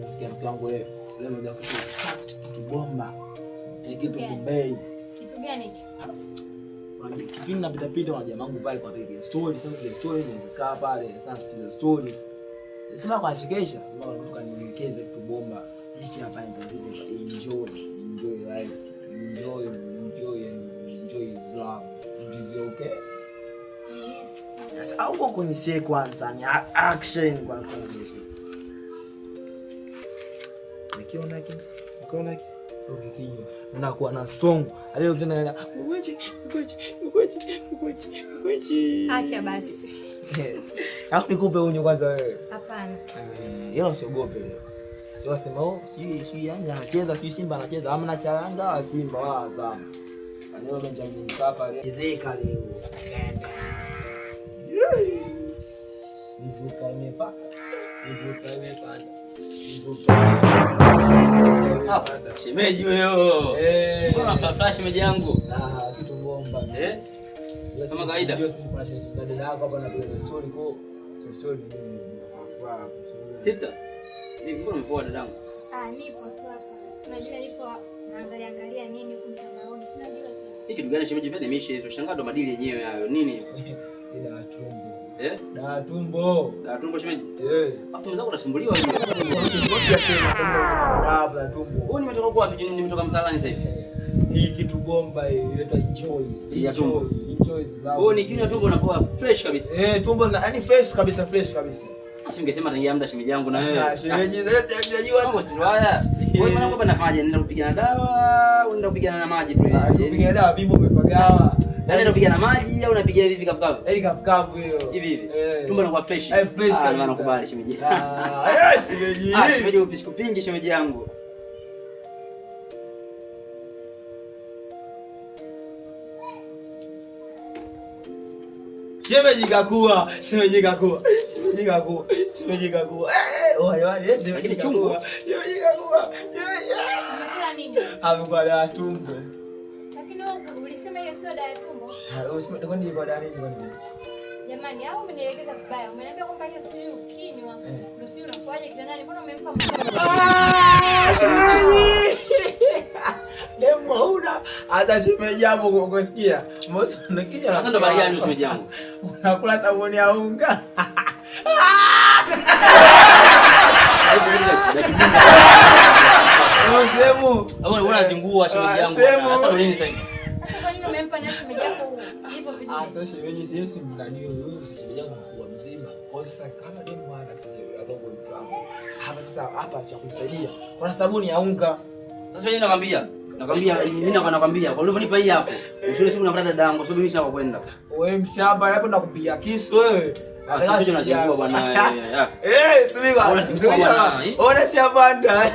Sikia mpango wewe. Leo ndio kitu bomba. Ni kitu bombei. Kitu gani hicho? Unajua kipindi napita pita na jamaa wangu pale kwa piga story, sasa ile story nimekaa pale, sasa sikiza story. Sema kwa chekesha, sema kwa mtu kanielekeza kitu bomba. Hiki hapa ndio enjoy life. Enjoy is love. Is okay? Yes. Yes, au kwenye sequence ni action kwa kuonyesha. Nikiona ukikinywa unakuwa na strong. Leo tena acha basi. Hapo nikupe unyo kwanza wewe. Hapana. Yeye usiogope leo. Sio sema si Yanga anacheza, si Simba anacheza, hamna cha Yanga, Simba wala Azam. Leo Benjamin Mkapa leo. Chezeka leo. Nizuka imepaka. Shemeji wewe. Mbona flash shemeji yangu? Kitu bomba. Kama kawaida. Ndio sisi kuna shemeji dada yako hapa na bila story kwa story ndio nafaa. Sister. Mbona umepoa dadangu? Nipo tu hapa. Unajua nipo naangalia nini huko mtandaoni. Sinajua tena. Hiki kitu gani shemeji pende mishi hizo shangaa ndo madili yenyewe hayo. Nini? Dawa tumbo. Dawa tumbo. Dawa tumbo shemeji? Afu mzangu unasumbuliwa hivi. Ngoja sema dawa tumbo. Wewe nimetoka kwa wapi? Nimetoka msalani sasa hivi. Hii kitu bomba hii inaitwa enjoy. Enjoy is love. Wewe nikinywa tumbo unapoa fresh kabisa. Tumbo yani fresh kabisa. Basi ungesema tangia muda shemeji yangu na wewe. Shemeji zote hajajua mambo si haya. Wewe mwanangu hapa nafanyaje? Nenda kupigana dawa au nenda kupigana na maji tu? Kupigana dawa vipi umepagawa? Nenda kupigana na maji au unapiga hivi kavu? Kavu hiyo. Hivi. Tumbo linakuwa fresh. Fresh kabisa. Nakubali shemeji. Shemeji. Shemeji upisikupingi shemeji yangu. Shemeji kakua. Shemeji kakua. Shemeji kakua. Unakula nini? Amekula tumbo. Lakini wewe ulisema hiyo sio dawa ya tumbo? Useme kwani iko dawa nini kwani? Jamani, au umenielekeza vibaya. Umeniambia kwamba hiyo sio ukinywa. Ndio sio unakuaje kitandani? Mbona umempa shemeji? Demo huna hata shemeji hapo kusikia. Mosi unakinywa sasa ndo bali gani shemeji yangu? Unakula sabuni ya unga. Semu. Wewe unazingua shemeji yangu. Sasa nini sasa hivi? Sasa kwa nini umempa na shemeji yako hivyo vitu? Sasa shemeji sisi mnanio wewe shemeji yangu kwa mzima. Kwa sasa kama demo hana sasa adongo mtu wangu. Hapa cha kumsaidia. Kuna sabuni ya unga. Sasa mimi nakwambia kwa ulivyonipa hii hapo. Ushule simu napata dadangu sababu mimi sina kwenda. Wewe mshamba hapo nakupigia kisu wewe. Unazingua bwana wewe. Subiri. Ona si abanda.